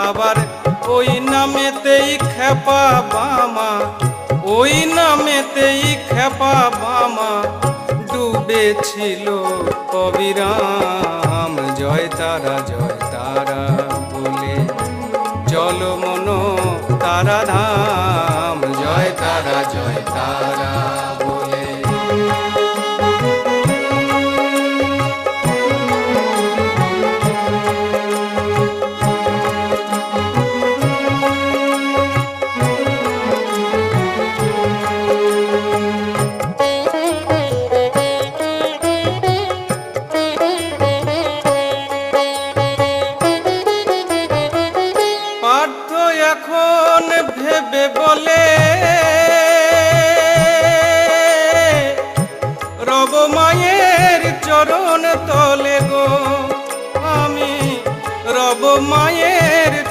আবার ওই নামেতেই খেপা বামা, ওই নামেতেই খেপা বামা ডুবেছিল অবিরাম। জয় তারা বলে চলো মন তারা ধাম, জয় তারা বলে। পার্থ এখন ভেবে বলে রব মায়ের চরণ তলে গো, আমি রব মায়ের